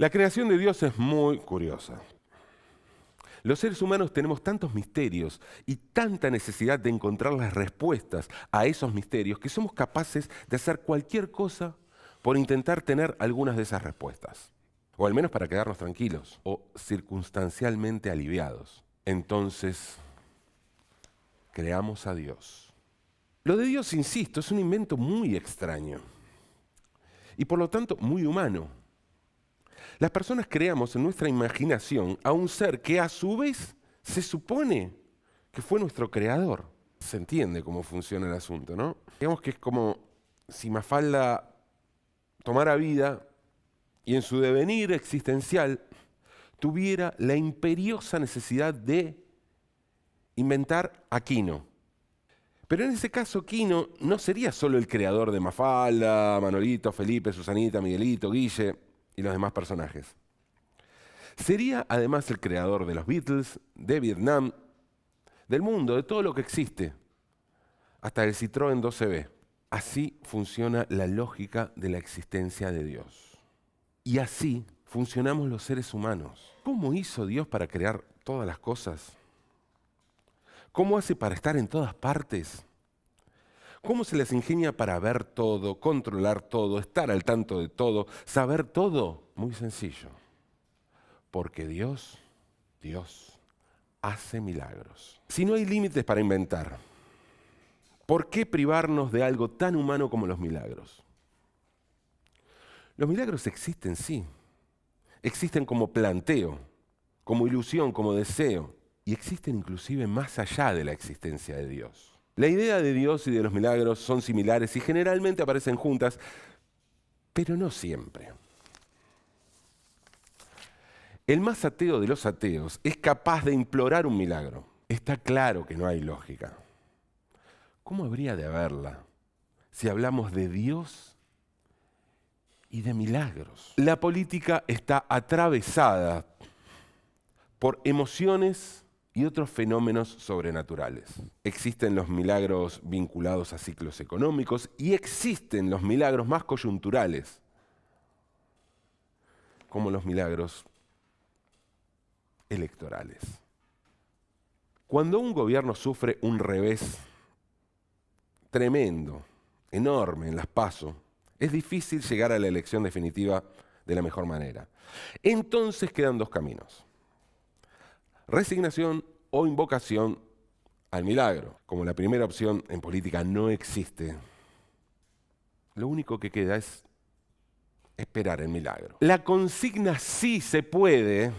La creación de Dios es muy curiosa. Los seres humanos tenemos tantos misterios y tanta necesidad de encontrar las respuestas a esos misterios que somos capaces de hacer cualquier cosa por intentar tener algunas de esas respuestas. O al menos para quedarnos tranquilos o circunstancialmente aliviados. Entonces, creamos a Dios. Lo de Dios, insisto, es un invento muy extraño y por lo tanto muy humano. Las personas creamos en nuestra imaginación a un ser que a su vez se supone que fue nuestro creador. Se entiende cómo funciona el asunto, ¿no? Digamos que es como si Mafalda tomara vida y en su devenir existencial tuviera la imperiosa necesidad de inventar a Quino. Pero en ese caso Quino no sería solo el creador de Mafalda, Manolito, Felipe, Susanita, Miguelito, Guille y los demás personajes. Sería además el creador de los Beatles, de Vietnam, del mundo, de todo lo que existe, hasta el Citroën 2CV. Así funciona la lógica de la existencia de Dios. Y así funcionamos los seres humanos. ¿Cómo hizo Dios para crear todas las cosas? ¿Cómo hace para estar en todas partes? ¿Cómo se les ingenia para ver todo, controlar todo, estar al tanto de todo, saber todo? Muy sencillo. Porque Dios hace milagros. Si no hay límites para inventar, ¿por qué privarnos de algo tan humano como los milagros? Los milagros existen, sí. Existen como planteo, como ilusión, como deseo. Y existen inclusive más allá de la existencia de Dios. La idea de Dios y de los milagros son similares y generalmente aparecen juntas, pero no siempre. El más ateo de los ateos es capaz de implorar un milagro. Está claro que no hay lógica. ¿Cómo habría de haberla si hablamos de Dios y de milagros? La política está atravesada por emociones y otros fenómenos sobrenaturales. Existen los milagros vinculados a ciclos económicos y existen los milagros más coyunturales, como los milagros electorales. Cuando un gobierno sufre un revés tremendo, enorme en las PASO, es difícil llegar a la elección definitiva de la mejor manera. Entonces quedan dos caminos: resignación o invocación al milagro. Como la primera opción en política no existe, lo único que queda es esperar el milagro. La consigna sí se puede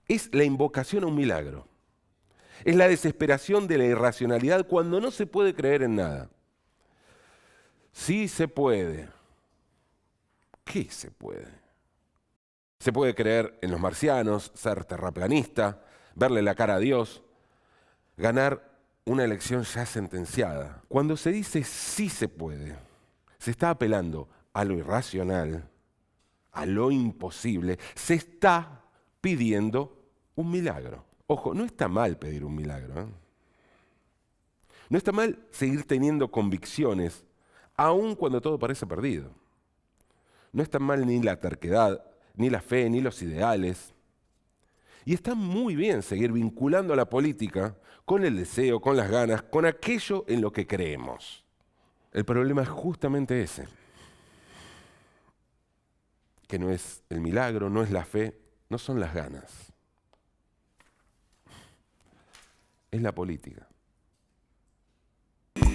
es la invocación a un milagro. Es la desesperación de la irracionalidad cuando no se puede creer en nada. Sí se puede. ¿Qué se puede? Se puede creer en los marcianos, ser terraplanista, verle la cara a Dios, ganar una elección ya sentenciada. Cuando se dice sí se puede, se está apelando a lo irracional, a lo imposible, se está pidiendo un milagro. Ojo, no está mal pedir un milagro, ¿eh? No está mal seguir teniendo convicciones, aun cuando todo parece perdido. No está mal ni la terquedad, ni la fe, ni los ideales. Y está muy bien seguir vinculando a la política con el deseo, con las ganas, con aquello en lo que creemos. El problema es justamente ese, que no es el milagro, no es la fe, no son las ganas. Es la política.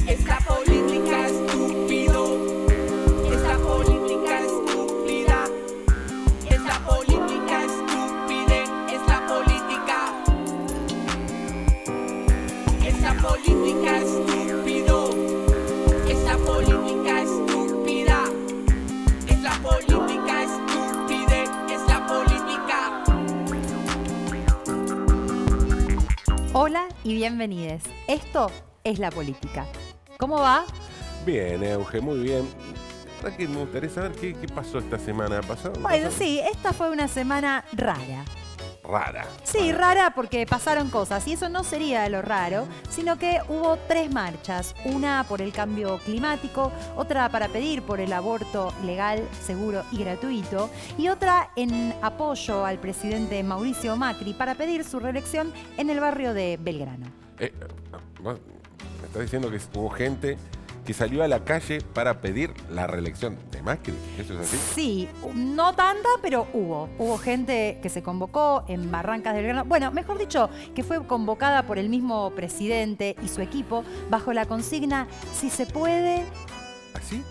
Es la política, estúpido. Es la política estúpida. Es la política estúpida. Es la política. Es la política estúpido. Es la política estúpida. Es la política estúpida. Es la política. Hola y bienvenidos. Esto es La Política. ¿Cómo va? Bien, Euge, muy bien. La verdad que me gustaría saber qué pasó esta semana pasada. Bueno, sí, esta fue una semana rara. rara. Sí, rara porque pasaron cosas y eso no sería lo raro, sino que hubo 3 marchas, una por el cambio climático, otra para pedir por el aborto legal, seguro y gratuito y otra en apoyo al presidente Mauricio Macri para pedir su reelección en el barrio de Belgrano. ¿Vos me estás diciendo que hubo gente que salió a la calle para pedir la reelección de Macri? ¿Eso es así? Sí, no tanta, pero hubo. Hubo gente que se convocó en Barrancas del Belgrano. Bueno, mejor dicho, que fue convocada por el mismo presidente y su equipo bajo la consigna "Si se puede". ¿Así?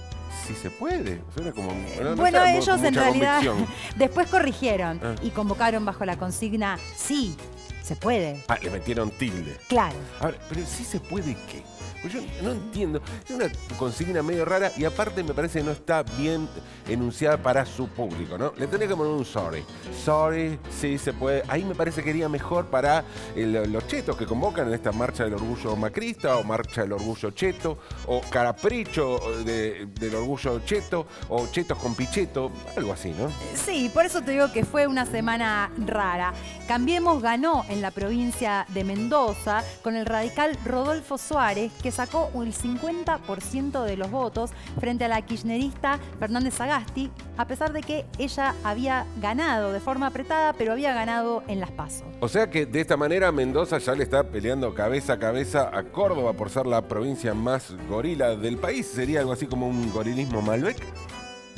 Sí se puede. Suena como... no Bueno, sé, ellos en mucha realidad convicción. después corrigieron Ah. y convocaron bajo la consigna "Sí, se puede". Ah, le metieron tilde. Claro. Ahora, pero sí se puede qué. Pues yo no entiendo. Es una consigna medio rara y aparte me parece que no está bien enunciada para su público, ¿no? Le tendría que poner un sorry. Sorry, sí se puede. Ahí me parece que iría mejor para los chetos que convocan en esta marcha del orgullo macrista o marcha del orgullo cheto o carapricho del orgullo cheto o chetos con picheto, algo así, ¿no? Sí, por eso te digo que fue una semana rara. Cambiemos ganó en la provincia de Mendoza con el radical Rodolfo Suárez, que sacó el 50% de los votos frente a la kirchnerista Fernández Sagasti, a pesar de que ella había ganado de forma apretada, pero había ganado en las PASO. O sea que de esta manera Mendoza ya le está peleando cabeza a cabeza a Córdoba por ser la provincia más gorila del país. ¿Sería algo así como un gorilismo Malbec?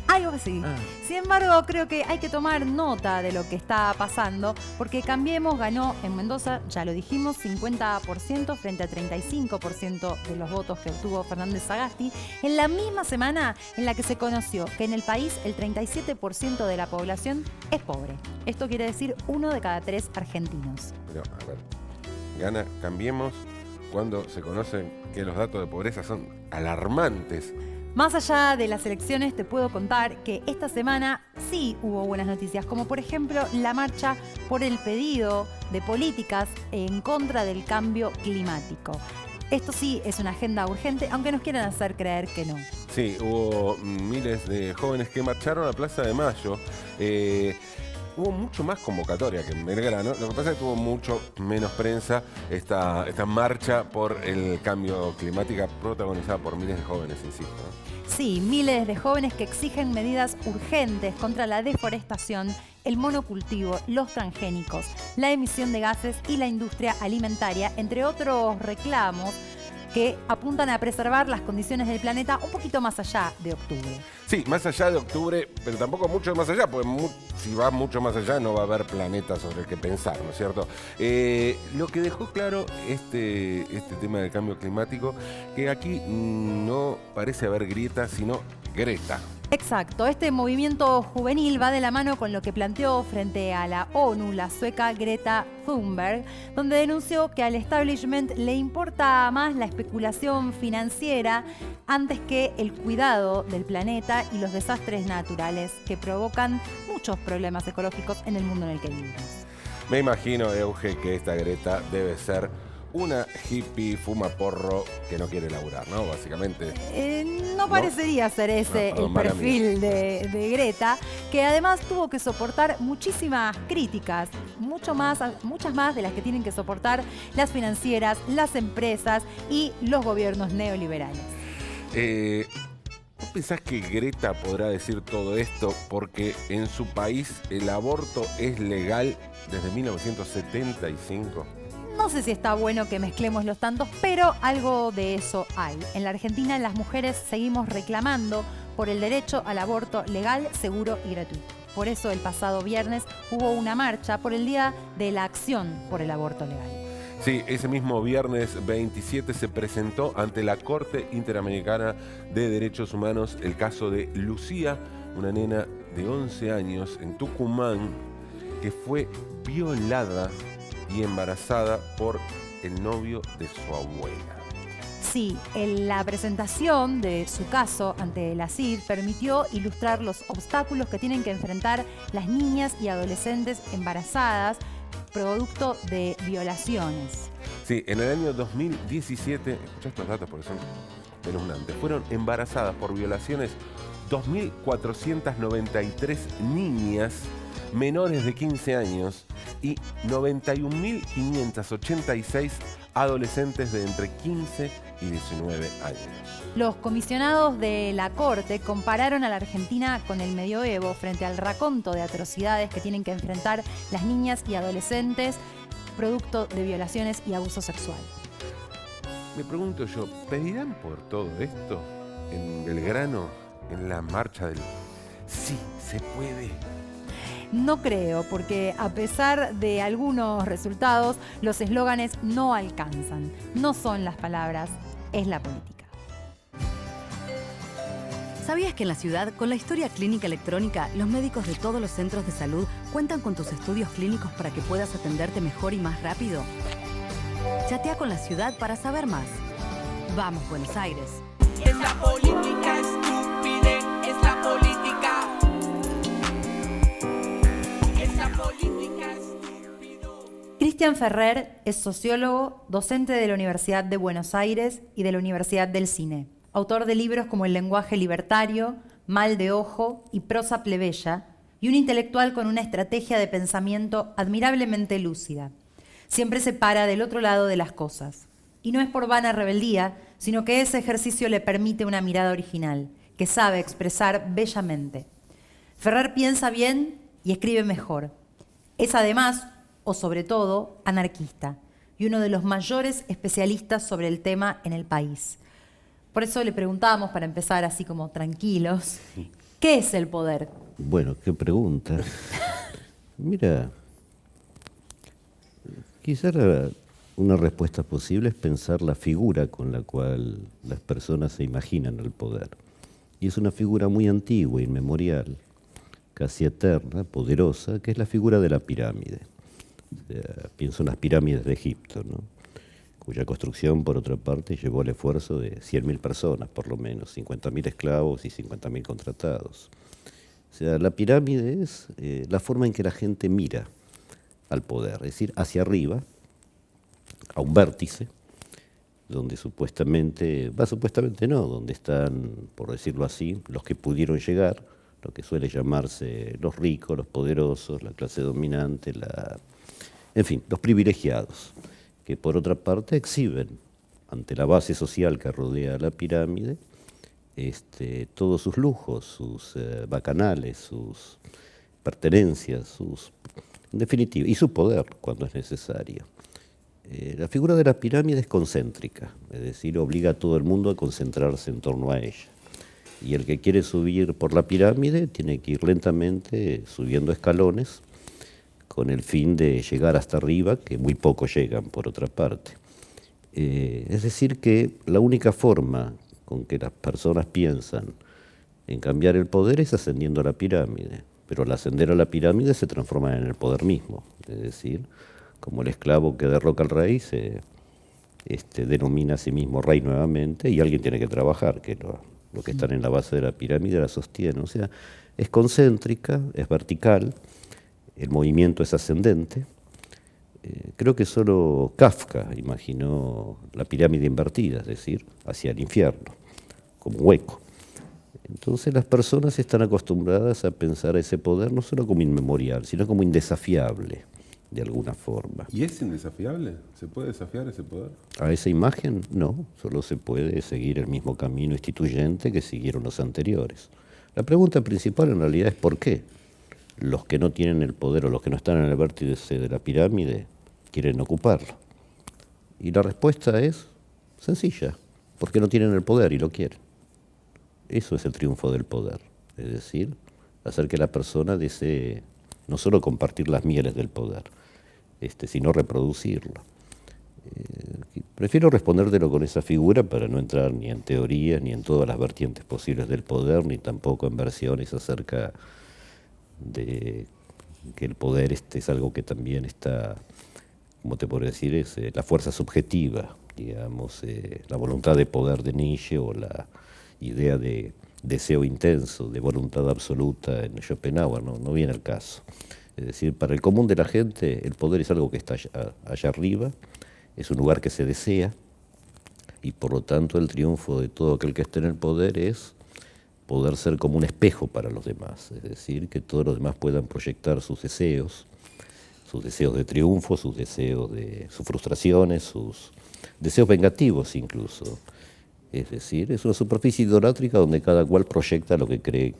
Algo así. Sin embargo, creo que hay que tomar nota de lo que está pasando, porque Cambiemos ganó en Mendoza, ya lo dijimos, 50% frente a 35% de los votos que obtuvo Fernández Sagasti, en la misma semana en la que se conoció que en el país el 37% de la población es pobre. Esto quiere decir 1 de cada 3 argentinos. Pero, a ver, gana Cambiemos cuando se conocen que los datos de pobreza son alarmantes. Más allá de las elecciones, te puedo contar que esta semana sí hubo buenas noticias, como por ejemplo la marcha por el pedido de políticas en contra del cambio climático. Esto sí es una agenda urgente, aunque nos quieran hacer creer que no. Sí, hubo miles de jóvenes que marcharon a Plaza de Mayo. Hubo mucho más convocatoria que en Belgrano. Lo que pasa es que tuvo mucho menos prensa esta marcha por el cambio climático protagonizada por miles de jóvenes, insisto, ¿no? Sí, miles de jóvenes que exigen medidas urgentes contra la deforestación, el monocultivo, los transgénicos, la emisión de gases y la industria alimentaria, entre otros reclamos que apuntan a preservar las condiciones del planeta un poquito más allá de octubre. Sí, más allá de octubre, pero tampoco mucho más allá, porque si va mucho más allá no va a haber planeta sobre el que pensar, ¿no es cierto? Lo que dejó claro este tema del cambio climático, que aquí no parece haber grieta, sino Greta. Exacto, este movimiento juvenil va de la mano con lo que planteó frente a la ONU la sueca Greta Thunberg, donde denunció que al establishment le importa más la especulación financiera antes que el cuidado del planeta y los desastres naturales que provocan muchos problemas ecológicos en el mundo en el que vivimos. Me imagino, Euge, que esta Greta debe ser una hippie fumaporro que no quiere laburar, ¿no? Básicamente. No parecería ser ese No, el mala perfil de Greta, que además tuvo que soportar muchísimas críticas, muchas más de las que tienen que soportar las financieras, las empresas y los gobiernos neoliberales. ¿Vos pensás que Greta podrá decir todo esto porque en su país el aborto es legal desde 1975? No sé si está bueno que mezclemos los tantos, pero algo de eso hay. En la Argentina las mujeres seguimos reclamando por el derecho al aborto legal, seguro y gratuito. Por eso el pasado viernes hubo una marcha por el Día de la Acción por el Aborto Legal. Sí, ese mismo viernes 27 se presentó ante la Corte Interamericana de Derechos Humanos el caso de Lucía, una nena de 11 años en Tucumán que fue violada y embarazada por el novio de su abuela. Sí, la presentación de su caso ante la CID permitió ilustrar los obstáculos que tienen que enfrentar las niñas y adolescentes embarazadas producto de violaciones. Sí, en el año 2017, escuchá estos datos porque son espeluznantes, fueron embarazadas por violaciones 2.493 niñas menores de 15 años y 91.586 adolescentes de entre 15 y 19 años. Los comisionados de la Corte compararon a la Argentina con el medioevo frente al raconto de atrocidades que tienen que enfrentar las niñas y adolescentes producto de violaciones y abuso sexual. Me pregunto yo, ¿pedirán por todo esto en Belgrano, en la marcha del sí se puede? No creo, porque a pesar de algunos resultados, los eslóganes no alcanzan. No son las palabras, es la política. ¿Sabías que en la ciudad, con la historia clínica electrónica, los médicos de todos los centros de salud cuentan con tus estudios clínicos para que puedas atenderte mejor y más rápido? Chatea con la ciudad para saber más. Vamos, Buenos Aires. Es la política estúpida, es la política. Es la política estúpido. Cristian Ferrer es sociólogo, docente de la Universidad de Buenos Aires y de la Universidad del Cine. Autor de libros como El lenguaje libertario, Mal de ojo y Prosa plebeya, y un intelectual con una estrategia de pensamiento admirablemente lúcida. Siempre se para del otro lado de las cosas. Y no es por vana rebeldía, sino que ese ejercicio le permite una mirada original, que sabe expresar bellamente. Ferrer piensa bien y escribe mejor. Es además, o sobre todo, anarquista, y uno de los mayores especialistas sobre el tema en el país. Por eso le preguntábamos, para empezar así como tranquilos, ¿qué es el poder? Bueno, qué pregunta. Mira, quizás una respuesta posible es pensar la figura con la cual las personas se imaginan el poder. Y es una figura muy antigua, inmemorial, casi eterna, poderosa, que es la figura de la pirámide. O sea, pienso en las pirámides de Egipto, ¿no? Cuya construcción, por otra parte, llevó el esfuerzo de 100.000 personas, por lo menos, 50.000 esclavos y 50.000 contratados. O sea, la pirámide es la forma en que la gente mira al poder, es decir, hacia arriba, a un vértice, donde supuestamente no, donde están, por decirlo así, los que pudieron llegar, lo que suele llamarse los ricos, los poderosos, la clase dominante, en fin, los privilegiados, que por otra parte exhiben ante la base social que rodea la pirámide todos sus lujos, sus bacanales, sus pertenencias, en definitiva, y su poder cuando es necesario. La figura de la pirámide es concéntrica, es decir, obliga a todo el mundo a concentrarse en torno a ella. Y el que quiere subir por la pirámide tiene que ir lentamente subiendo escalones con el fin de llegar hasta arriba, que muy pocos llegan por otra parte. Es decir, que la única forma con que las personas piensan en cambiar el poder es ascendiendo a la pirámide, pero al ascender a la pirámide se transforman en el poder mismo, es decir, como el esclavo que derroca al rey se denomina a sí mismo rey nuevamente y alguien tiene que trabajar, que lo que están en la base de la pirámide la sostiene. O sea, es concéntrica, es vertical, el movimiento es ascendente. Creo que solo Kafka imaginó la pirámide invertida, es decir, hacia el infierno, como hueco. Entonces las personas están acostumbradas a pensar ese poder no solo como inmemorial, sino como indesafiable, de alguna forma. ¿Y es indesafiable? ¿Se puede desafiar ese poder? A esa imagen no, solo se puede seguir el mismo camino instituyente que siguieron los anteriores. La pregunta principal en realidad es ¿por qué los que no tienen el poder o los que no están en el vértice de la pirámide quieren ocuparlo? Y la respuesta es sencilla, porque no tienen el poder y lo quieren. Eso es el triunfo del poder, es decir, hacer que la persona desee no solo compartir las mieles del poder, sino reproducirlo. Prefiero respondértelo con esa figura para no entrar ni en teorías, ni en todas las vertientes posibles del poder, ni tampoco en versiones acerca de que el poder es algo que también está, como te podría decir, es la fuerza subjetiva, digamos, la voluntad de poder de Nietzsche o la idea de deseo intenso, de voluntad absoluta en Schopenhauer, no viene al caso. Es decir, para el común de la gente el poder es algo que está allá arriba, es un lugar que se desea y por lo tanto el triunfo de todo aquel que esté en el poder es poder ser como un espejo para los demás, es decir, que todos los demás puedan proyectar sus deseos de triunfo, sus frustraciones, sus deseos vengativos incluso. Es decir, es una superficie idolátrica donde cada cual proyecta lo que cree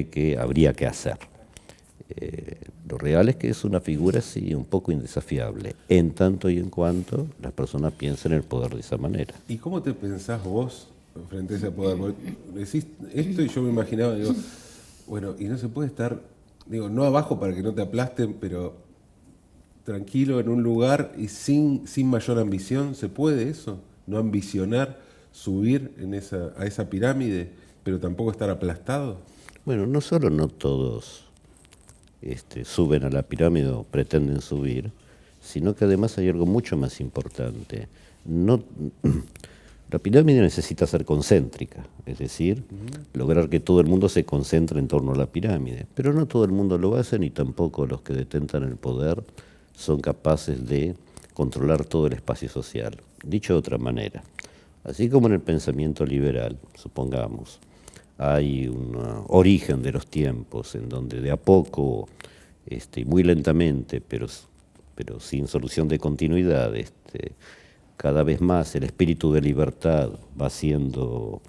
que habría que hacer. Lo real es que es una figura sí un poco indesafiable, en tanto y en cuanto las personas piensen en el poder de esa manera. ¿Y cómo te pensás vos frente a ese poder? Porque decís esto y yo me imaginaba, digo, bueno, y no se puede estar, digo, no abajo para que no te aplasten, pero tranquilo en un lugar y sin mayor ambición. ¿Se puede eso? No ambicionar, subir a esa pirámide, pero tampoco estar aplastado. Bueno, no solo no todos suben a la pirámide o pretenden subir, sino que además hay algo mucho más importante. La pirámide necesita ser concéntrica, es decir, lograr que todo el mundo se concentre en torno a la pirámide. Pero no todo el mundo lo hace, ni tampoco los que detentan el poder son capaces de controlar todo el espacio social. Dicho de otra manera, así como en el pensamiento liberal, supongamos, hay un origen de los tiempos en donde de a poco, y muy lentamente, pero sin solución de continuidad, cada vez más el espíritu de libertad va siendo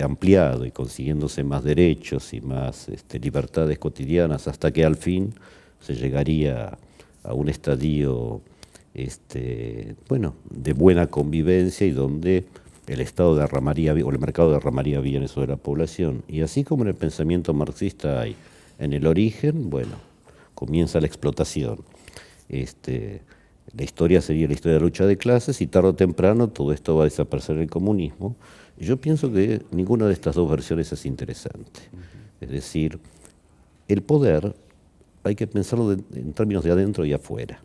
ampliado y consiguiéndose más derechos y más libertades cotidianas, hasta que al fin se llegaría a un estadio de buena convivencia y donde el Estado derramaría, o el mercado derramaría bienes sobre la población. Y así como en el pensamiento marxista hay en el origen, bueno, comienza la explotación. La historia sería la historia de la lucha de clases y tarde o temprano todo esto va a desaparecer en el comunismo. Y yo pienso que ninguna de estas dos versiones es interesante. Es decir, el poder hay que pensarlo en términos de adentro y afuera.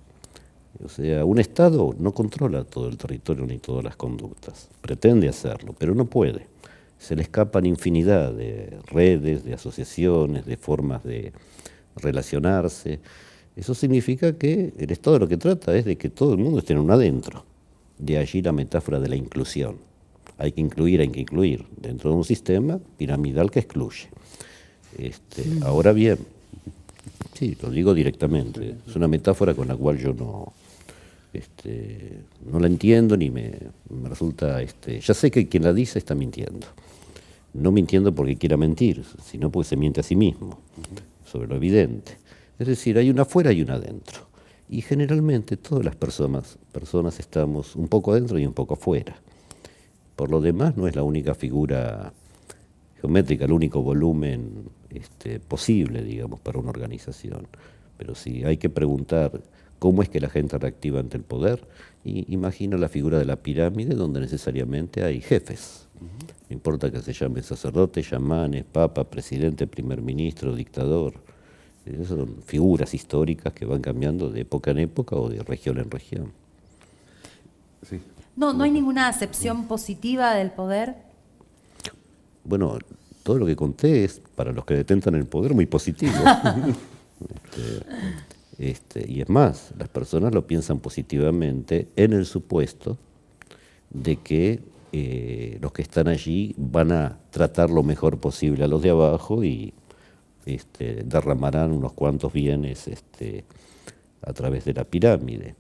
O sea, un Estado no controla todo el territorio ni todas las conductas. Pretende hacerlo, pero no puede. Se le escapan infinidad de redes, de asociaciones, de formas de relacionarse. Eso significa que el Estado lo que trata es de que todo el mundo esté en un adentro. De allí la metáfora de la inclusión. Hay que incluir dentro de un sistema piramidal que excluye. Ahora bien, sí, lo digo directamente, es una metáfora con la cual yo no la entiendo ni me resulta, ya sé que quien la dice está mintiendo. No mintiendo porque quiera mentir, sino porque se miente a sí mismo, sobre lo evidente. Es decir, hay una afuera y una adentro. Y generalmente todas las personas estamos un poco adentro y un poco afuera. Por lo demás, no es la única figura geométrica, el único volumen posible, digamos, para una organización. Pero sí hay que preguntar cómo es que la gente reactiva ante el poder. Y imagina la figura de la pirámide donde necesariamente hay jefes. No importa que se llamen sacerdotes, chamanes, papa, presidente, primer ministro, dictador. Esas son figuras históricas que van cambiando de época en época o de región en región. Sí. No hay ninguna acepción positiva del poder. Bueno, todo lo que conté es, para los que detentan el poder, muy positivo. Y es más, las personas lo piensan positivamente en el supuesto de que los que están allí van a tratar lo mejor posible a los de abajo y derramarán unos cuantos bienes a través de la pirámide.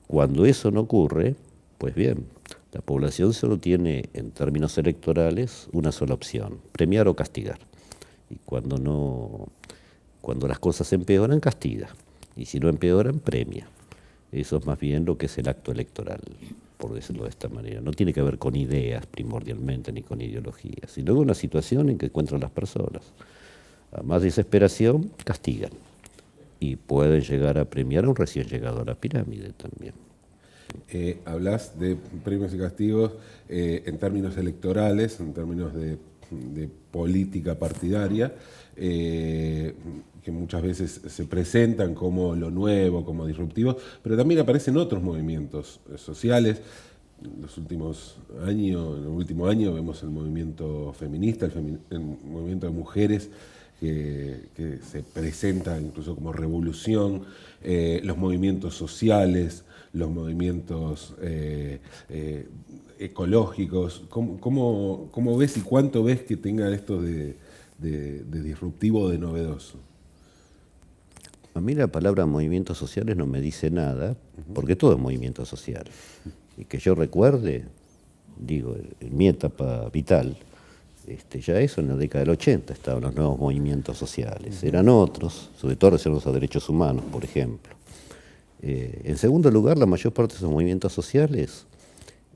Cuando eso no ocurre, pues bien, la población solo tiene, en términos electorales, una sola opción: premiar o castigar. Y cuando las cosas empeoran, castiga. Y si no empeoran, premia. Eso es más bien lo que es el acto electoral, por decirlo de esta manera. No tiene que ver con ideas primordialmente, ni con ideologías, sino con una situación en que encuentran las personas. A más desesperación, castigan. Y pueden llegar a premiar a un recién llegado a la pirámide también. Hablas de premios y castigos en términos electorales, en términos de política partidaria, que muchas veces se presentan como lo nuevo, como disruptivos, pero también aparecen otros movimientos sociales. En el último año vemos el movimiento feminista, el movimiento de mujeres que se presenta incluso como revolución, los movimientos sociales, los movimientos ecológicos, ¿cómo ves y cuánto ves que tenga esto de disruptivo, de novedoso? A mí la palabra movimientos sociales no me dice nada, porque todo es movimiento social. Y que yo recuerde, digo, en mi etapa vital, ya eso en la década del 80 estaban los nuevos movimientos sociales. Eran otros, sobre todo relacionados a derechos humanos, por ejemplo. En segundo lugar, la mayor parte de esos movimientos sociales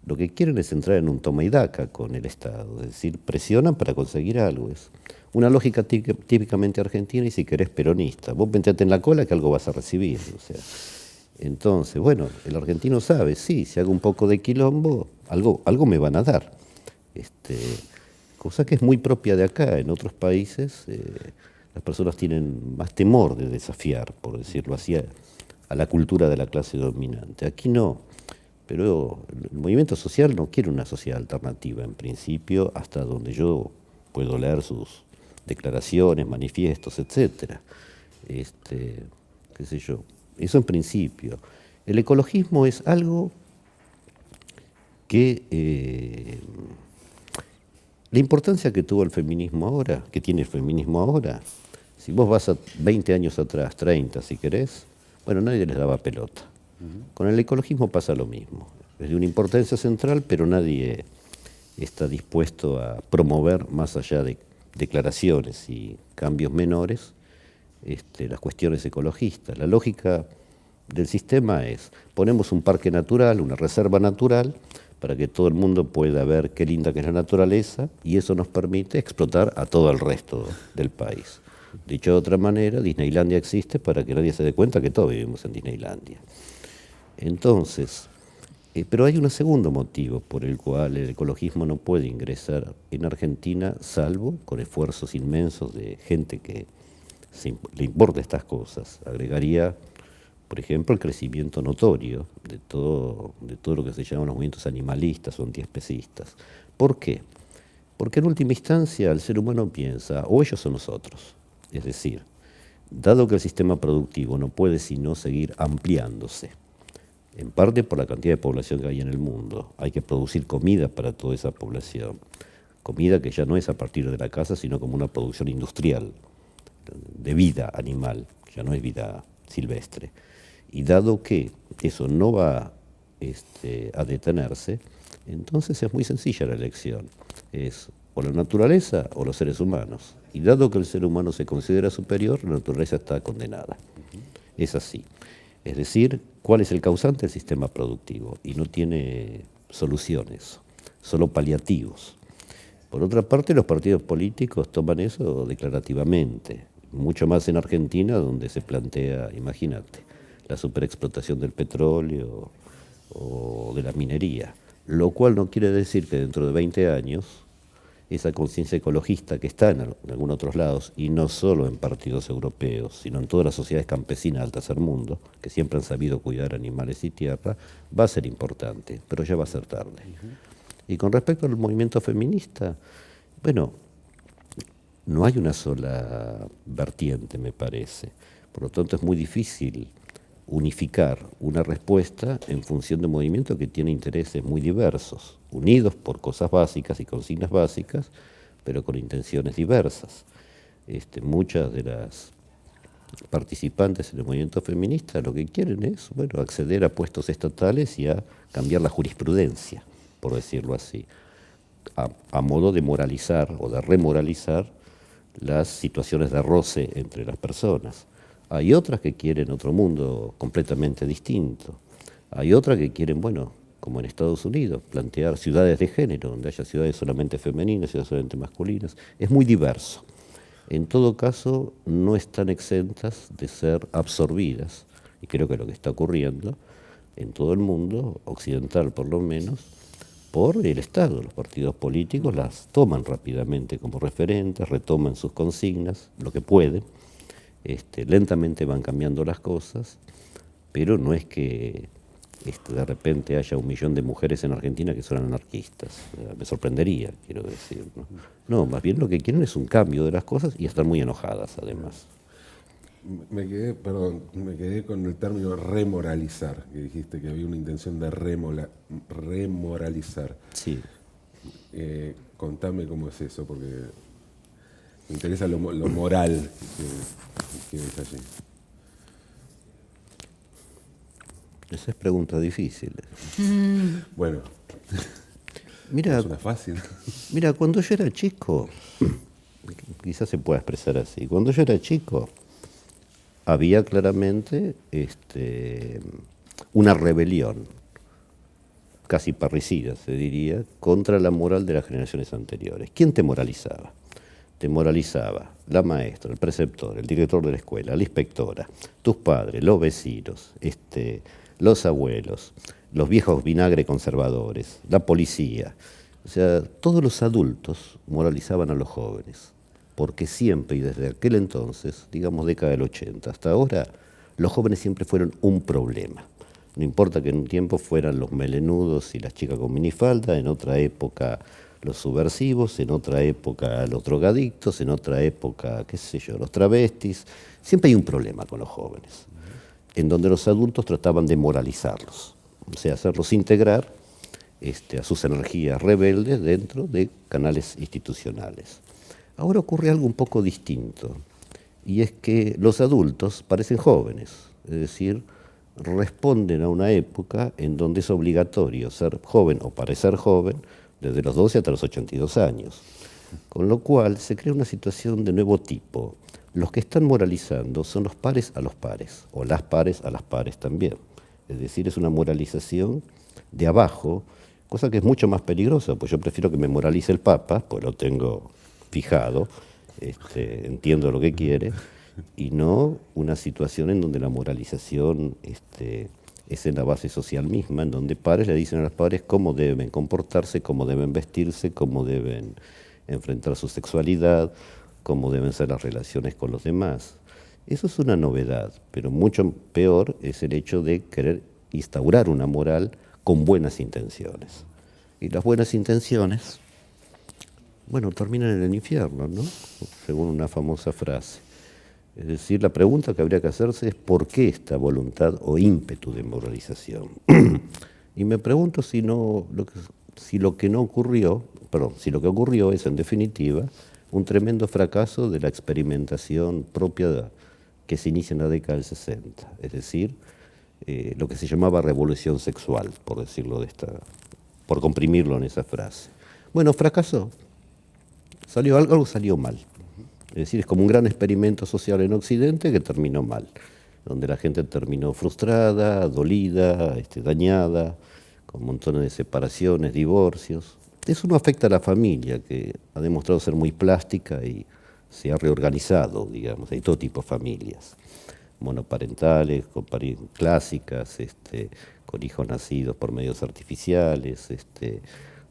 lo que quieren es entrar en un toma y daca con el Estado, es decir, presionan para conseguir algo. Es una lógica típicamente argentina y si querés peronista. Vos metete en la cola que algo vas a recibir. O sea. Entonces, bueno, el argentino sabe, sí, si hago un poco de quilombo, algo me van a dar. Cosa que es muy propia de acá. En otros países las personas tienen más temor de desafiar, por decirlo así, a la cultura de la clase dominante. Aquí no. Pero el movimiento social no quiere una sociedad alternativa, en principio, hasta donde yo puedo leer sus declaraciones, manifiestos, etcétera. Qué sé yo. Eso en principio. El ecologismo es algo que la importancia que tuvo el feminismo ahora, que tiene el feminismo ahora, si vos vas a 20 años atrás, 30 si querés, bueno, nadie les daba pelota. Con el ecologismo pasa lo mismo. Es de una importancia central, pero nadie está dispuesto a promover, más allá de declaraciones y cambios menores, las cuestiones ecologistas. La lógica del sistema es, ponemos un parque natural, una reserva natural, para que todo el mundo pueda ver qué linda que es la naturaleza, y eso nos permite explotar a todo el resto del país. Dicho de otra manera, Disneylandia existe para que nadie se dé cuenta que todos vivimos en Disneylandia. Entonces, pero hay un segundo motivo por el cual el ecologismo no puede ingresar en Argentina, salvo con esfuerzos inmensos de gente que le importa estas cosas. Agregaría, por ejemplo, el crecimiento notorio de todo lo que se llaman los movimientos animalistas o antiespecistas. ¿Por qué? Porque en última instancia el ser humano piensa, o ellos o nosotros. Es decir, dado que el sistema productivo no puede sino seguir ampliándose, en parte por la cantidad de población que hay en el mundo, hay que producir comida para toda esa población, comida que ya no es a partir de la casa, sino como una producción industrial, de vida animal, ya no es vida silvestre. Y dado que eso no va a detenerse, entonces es muy sencilla la elección, es o la naturaleza o los seres humanos. Y dado que el ser humano se considera superior, la naturaleza está condenada. Es así. Es decir, ¿cuál es el causante? El sistema productivo. Y no tiene soluciones, solo paliativos. Por otra parte, los partidos políticos toman eso declarativamente. Mucho más en Argentina, donde se plantea, imagínate, la superexplotación del petróleo o de la minería. Lo cual no quiere decir que dentro de 20 años esa conciencia ecologista que está en algunos otros lados, y no solo en partidos europeos, sino en todas las sociedades campesinas del tercer mundo, que siempre han sabido cuidar animales y tierra, va a ser importante, pero ya va a ser tarde. Y con respecto al movimiento feminista, bueno, no hay una sola vertiente, me parece. Por lo tanto, es muy difícil unificar una respuesta en función de un movimiento que tiene intereses muy diversos, unidos por cosas básicas y consignas básicas, pero con intenciones diversas. Muchas de las participantes en el movimiento feminista lo que quieren es, bueno, acceder a puestos estatales y a cambiar la jurisprudencia, por decirlo así, a modo de moralizar o de remoralizar las situaciones de roce entre las personas. Hay otras que quieren otro mundo completamente distinto. Hay otras que quieren, bueno, como en Estados Unidos, plantear ciudades de género, donde haya ciudades solamente femeninas, ciudades solamente masculinas. Es muy diverso. En todo caso, no están exentas de ser absorbidas, y creo que es lo que está ocurriendo en todo el mundo, occidental por lo menos, por el Estado. Los partidos políticos las toman rápidamente como referentes, retoman sus consignas, lo que pueden. Lentamente van cambiando las cosas, pero no es que de repente haya 1 millón de mujeres en Argentina que son anarquistas. Me sorprendería, quiero decir. No, más bien lo que quieren es un cambio de las cosas y están muy enojadas, además. Me quedé con el término remoralizar, que dijiste que había una intención de remoralizar. Sí. Contame cómo es eso, porque me interesa lo moral que ves allí. Esa es pregunta difícil. Bueno, Mira, es una fácil. mira, cuando yo era chico, quizás se pueda expresar así, cuando yo era chico había claramente una rebelión, casi parricida se diría, contra la moral de las generaciones anteriores. ¿Quién te moralizaba? Te moralizaba la maestra, el preceptor, el director de la escuela, la inspectora, tus padres, los vecinos, los abuelos, los viejos vinagre conservadores, la policía. O sea, todos los adultos moralizaban a los jóvenes, porque siempre y desde aquel entonces, digamos década del 80 hasta ahora, los jóvenes siempre fueron un problema. No importa que en un tiempo fueran los melenudos y las chicas con minifalda, en otra época los subversivos, en otra época los drogadictos, en otra época, qué sé yo, los travestis. Siempre hay un problema con los jóvenes, en donde los adultos trataban de moralizarlos, o sea, hacerlos integrar a sus energías rebeldes dentro de canales institucionales. Ahora ocurre algo un poco distinto, y es que los adultos parecen jóvenes, es decir, responden a una época en donde es obligatorio ser joven o parecer joven desde los 12 hasta los 82 años. Con lo cual se crea una situación de nuevo tipo. Los que están moralizando son los pares a los pares, o las pares a las pares también. Es decir, es una moralización de abajo, cosa que es mucho más peligrosa, pues yo prefiero que me moralice el Papa, pues lo tengo fijado, entiendo lo que quiere, y no una situación en donde la moralización es en la base social misma, en donde padres le dicen a los padres cómo deben comportarse, cómo deben vestirse, cómo deben enfrentar su sexualidad, cómo deben ser las relaciones con los demás. Eso es una novedad, pero mucho peor es el hecho de querer instaurar una moral con buenas intenciones. Y las buenas intenciones, bueno, terminan en el infierno, ¿no? Según una famosa frase. Es decir, la pregunta que habría que hacerse es ¿por qué esta voluntad o ímpetu de moralización? Y me pregunto si lo que ocurrió es, en definitiva, un tremendo fracaso de la experimentación propia que se inicia en la década del 60, es decir, lo que se llamaba revolución sexual, por comprimirlo en esa frase. Bueno, fracasó. Algo salió mal. Es decir, es como un gran experimento social en Occidente que terminó mal, donde la gente terminó frustrada, dolida, dañada, con montones de separaciones, divorcios. Eso no afecta a la familia, que ha demostrado ser muy plástica y se ha reorganizado, digamos. Hay todo tipo de familias, monoparentales, clásicas, con hijos nacidos por medios artificiales,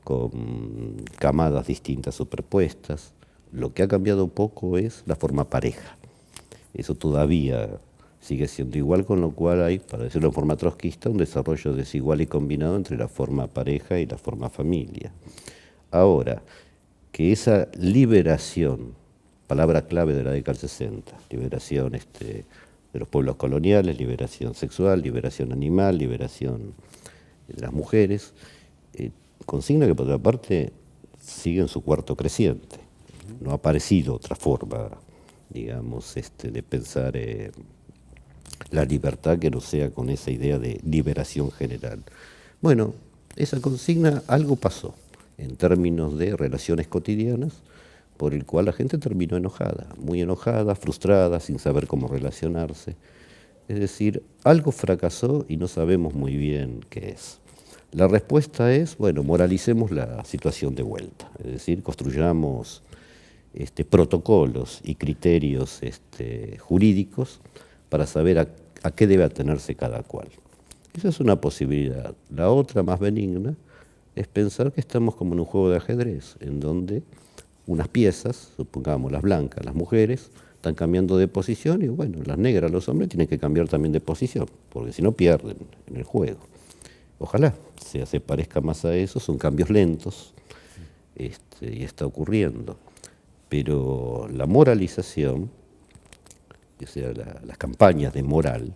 con camadas distintas superpuestas. Lo que ha cambiado poco es la forma pareja. Eso todavía sigue siendo igual, con lo cual hay, para decirlo de forma trotskista, un desarrollo desigual y combinado entre la forma pareja y la forma familia. Ahora, que esa liberación, palabra clave de la década del 60, liberación de los pueblos coloniales, liberación sexual, liberación animal, liberación de las mujeres, consigna que por otra parte sigue en su cuarto creciente. No ha aparecido otra forma, digamos, de pensar la libertad que no sea con esa idea de liberación general. Bueno, esa consigna, algo pasó en términos de relaciones cotidianas, por el cual la gente terminó enojada, muy enojada, frustrada, sin saber cómo relacionarse. Es decir, algo fracasó y no sabemos muy bien qué es. La respuesta es, bueno, moralicemos la situación de vuelta, es decir, construyamos protocolos y criterios jurídicos para saber a qué debe atenerse cada cual. Esa es una posibilidad. La otra, más benigna, es pensar que estamos como en un juego de ajedrez, en donde unas piezas, supongamos las blancas, las mujeres, están cambiando de posición y bueno, las negras, los hombres, tienen que cambiar también de posición, porque si no pierden en el juego. Ojalá se parezca más a eso, son cambios lentos y está ocurriendo. Pero la moralización o sea, las campañas de moral,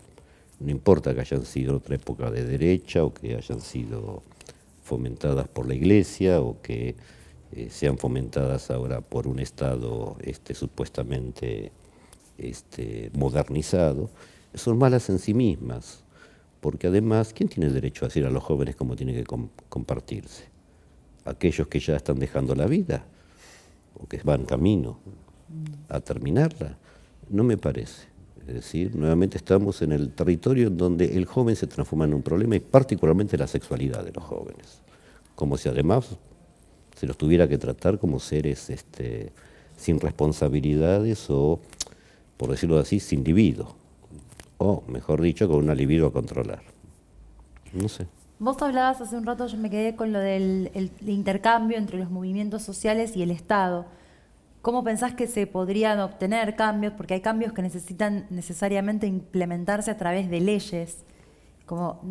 no importa que hayan sido en otra época de derecha o que hayan sido fomentadas por la Iglesia o que sean fomentadas ahora por un Estado supuestamente modernizado, son malas en sí mismas, porque además, ¿quién tiene derecho a decir a los jóvenes cómo tienen que compartirse? ¿Aquellos que ya están dejando la vida o que van camino a terminarla? No me parece. Es decir, nuevamente estamos en el territorio en donde el joven se transforma en un problema y particularmente la sexualidad de los jóvenes, como si además se los tuviera que tratar como seres sin responsabilidades o, por decirlo así, sin libido, o mejor dicho, con una libido a controlar. No sé. Vos hablabas hace un rato, yo me quedé con lo del intercambio entre los movimientos sociales y el Estado. ¿Cómo pensás que se podrían obtener cambios? Porque hay cambios que necesitan necesariamente implementarse a través de leyes.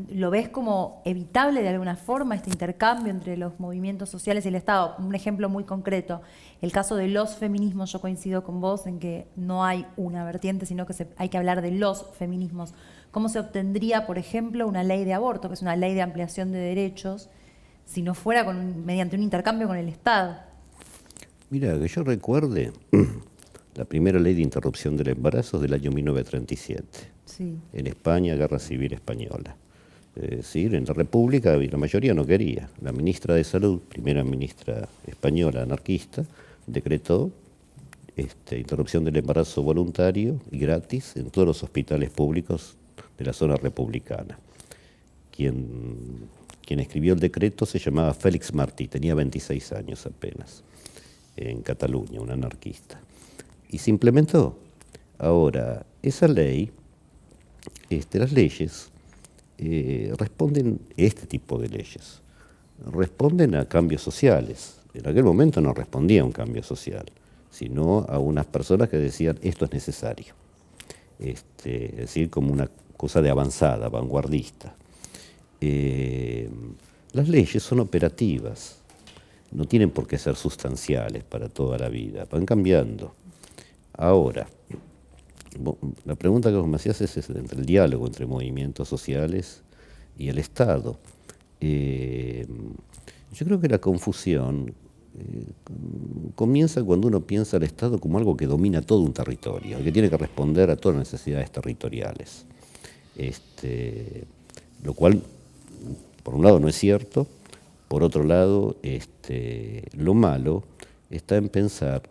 ¿Lo ves como evitable de alguna forma este intercambio entre los movimientos sociales y el Estado? Un ejemplo muy concreto, el caso de los feminismos, yo coincido con vos en que no hay una vertiente, sino que hay que hablar de los feminismos. ¿Cómo se obtendría, por ejemplo, una ley de aborto, que es una ley de ampliación de derechos, si no fuera mediante un intercambio con el Estado? Mira, que yo recuerde, la primera ley de interrupción del embarazo es del año 1937. Sí. En España, Guerra Civil Española. Sí, en la República la mayoría no quería. La ministra de Salud, primera ministra española anarquista, decretó interrupción del embarazo voluntario y gratis en todos los hospitales públicos de la zona republicana. Quien escribió el decreto se llamaba Félix Martí, tenía 26 años apenas, en Cataluña, un anarquista. Y se implementó. Ahora, esa ley, las leyes responden, este tipo de leyes, responden a cambios sociales. En aquel momento no respondía a un cambio social, sino a unas personas que decían esto es necesario. Es decir, como una cosa de avanzada, vanguardista. Las leyes son operativas, no tienen por qué ser sustanciales para toda la vida, van cambiando. Ahora, la pregunta que vos me hacías es entre el diálogo entre movimientos sociales y el Estado. Yo creo que la confusión comienza cuando uno piensa al Estado como algo que domina todo un territorio, que tiene que responder a todas las necesidades territoriales. Lo cual, por un lado, no es cierto. Por otro lado, lo malo está en pensar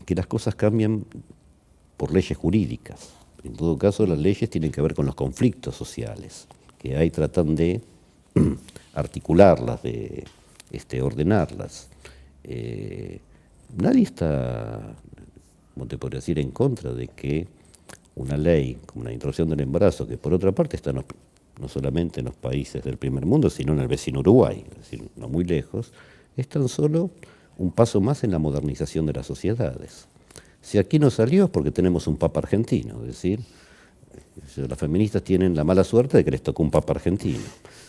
que las cosas cambian por leyes jurídicas. En todo caso, las leyes tienen que ver con los conflictos sociales, que ahí tratan de articularlas, de ordenarlas. Nadie está, como te podría decir, en contra de que una ley como la interrupción del embarazo, que por otra parte está no solamente en los países del primer mundo, sino en el vecino Uruguay, es decir, no muy lejos, es tan solo un paso más en la modernización de las sociedades. Si aquí no salió es porque tenemos un papa argentino, es decir, las feministas tienen la mala suerte de que les tocó un papa argentino,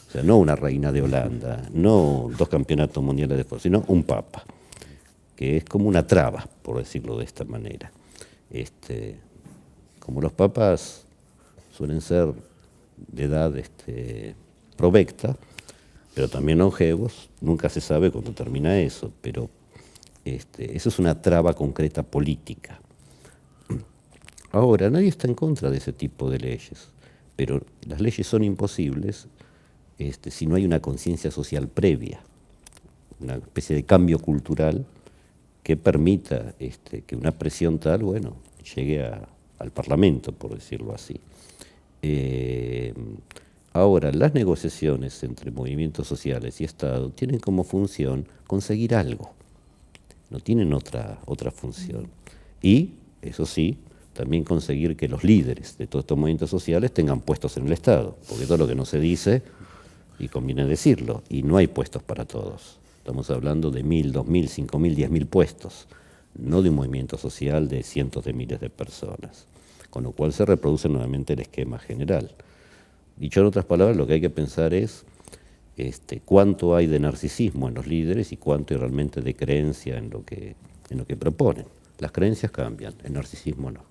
o sea, no una reina de Holanda, no 2 campeonatos mundiales de fútbol, sino un papa, que es como una traba, por decirlo de esta manera. Como los papas suelen ser de edad provecta, pero también longevos, nunca se sabe cuándo termina eso, pero eso es una traba concreta política. Ahora, nadie está en contra de ese tipo de leyes, pero las leyes son imposibles si no hay una conciencia social previa, una especie de cambio cultural que permita que una presión tal, bueno, llegue al Parlamento, por decirlo así. Ahora, las negociaciones entre movimientos sociales y Estado tienen como función conseguir algo, no tienen otra función. Y, eso sí, también conseguir que los líderes de todos estos movimientos sociales tengan puestos en el Estado, porque todo lo que no se dice, y conviene decirlo, y no hay puestos para todos. Estamos hablando de 1.000, 2.000, 5.000, 10.000 puestos, no de un movimiento social de cientos de miles de personas, con lo cual se reproduce nuevamente el esquema general. Dicho en otras palabras, lo que hay que pensar es cuánto hay de narcisismo en los líderes y cuánto hay realmente de creencia en lo que proponen. Las creencias cambian, el narcisismo no.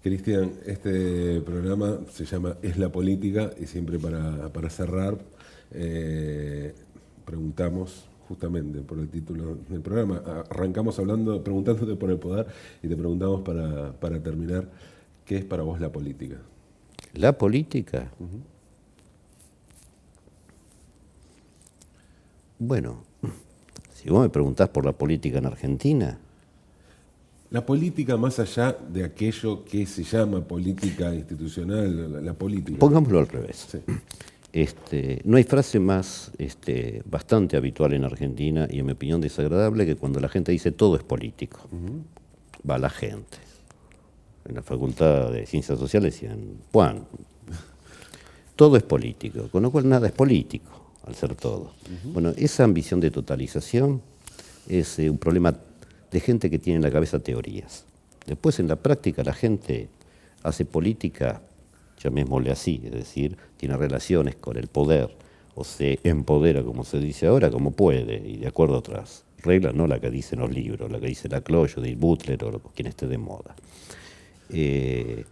Cristian, este programa se llama Es la Política y siempre para cerrar preguntamos justamente por el título del programa. Arrancamos preguntándote por el poder y te preguntamos para terminar, ¿qué es para vos la política? ¿La política? Bueno, si vos me preguntás por la política en Argentina... La política más allá de aquello que se llama política institucional, la política. Pongámoslo al revés. Sí. No hay frase más bastante habitual en Argentina y en mi opinión desagradable que cuando la gente dice todo es político. Va la gente. En la Facultad de Ciencias Sociales decían, Juan, todo es político, con lo cual nada es político al ser todo. Bueno, esa ambición de totalización es un problema de gente que tiene en la cabeza teorías. Después en la práctica la gente hace política, llamémosle así, es decir, tiene relaciones con el poder o se empodera, como se dice ahora, como puede, y de acuerdo a otras reglas, no la que dicen los libros, la que dice Laclau, Judith Butler o quien esté de moda. En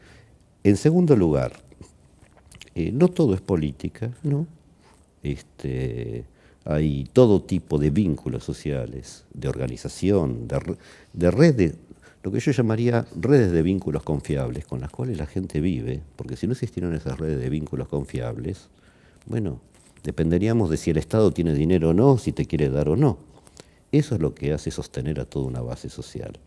segundo lugar, no todo es política, ¿no? Hay todo tipo de vínculos sociales, de organización, de redes, lo que yo llamaría redes de vínculos confiables con las cuales la gente vive, porque si no existieran esas redes de vínculos confiables, bueno, dependeríamos de si el Estado tiene dinero o no, si te quiere dar o no. Eso es lo que hace sostener a toda una base social.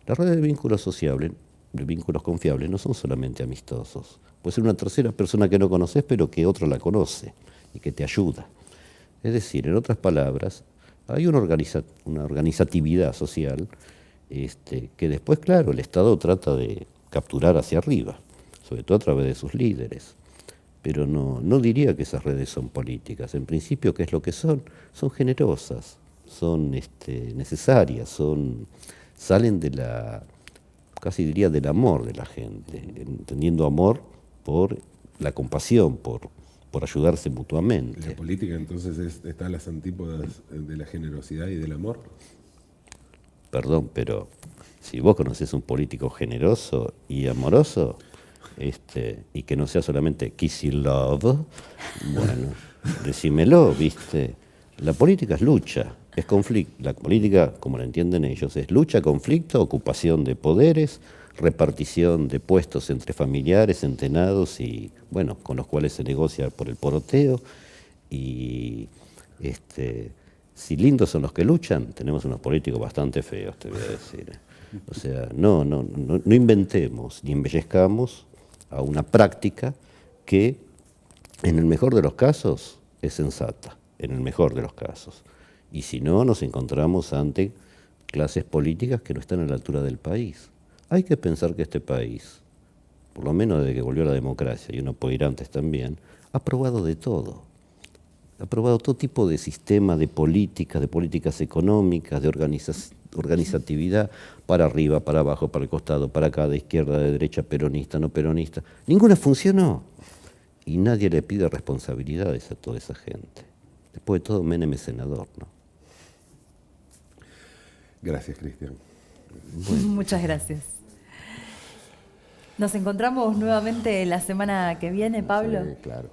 Las redes de vínculos sociables, de vínculos confiables, no son solamente amistosos. Puede ser una tercera persona que no conoces, pero que otro la conoce y que te ayuda. Es decir, en otras palabras, hay una organizatividad social que después, claro, el Estado trata de capturar hacia arriba, sobre todo a través de sus líderes. Pero no diría que esas redes son políticas. En principio, ¿qué es lo que son? Son generosas, son necesarias, salen de casi diría del amor de la gente, entendiendo amor por la compasión, por ayudarse mutuamente. La política entonces está a las antípodas de la generosidad y del amor. Perdón, pero si vos conocés un político generoso y amoroso, y que no sea solamente kissy love, bueno, decímelo, ¿viste? La política es lucha, es conflicto. La política, como la entienden ellos, es lucha, conflicto, ocupación de poderes, repartición de puestos entre familiares, centenados y, bueno, con los cuales se negocia por el poroteo. Y si lindos son los que luchan, tenemos unos políticos bastante feos, te voy a decir. O sea, no inventemos ni embellezcamos a una práctica que, en el mejor de los casos, es sensata, en el mejor de los casos. Y si no, nos encontramos ante clases políticas que no están a la altura del país. Hay que pensar que este país, por lo menos desde que volvió la democracia, y uno puede ir antes también, ha probado de todo. Ha probado todo tipo de sistemas, de políticas económicas, de organizatividad, para arriba, para abajo, para el costado, para acá, de izquierda, de derecha, peronista, no peronista. Ninguna funcionó. Y nadie le pide responsabilidades a toda esa gente. Después de todo, Menem es senador, ¿no? Gracias, Cristian. Bueno. Muchas gracias. Nos encontramos nuevamente la semana que viene, Pablo. Sí, claro.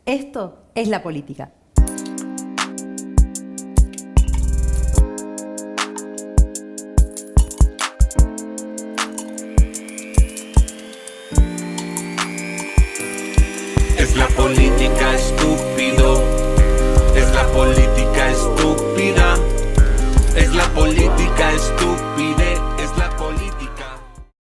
Esto es la política. Es la política, estúpido. Es la política estúpida. Es la política estúpida.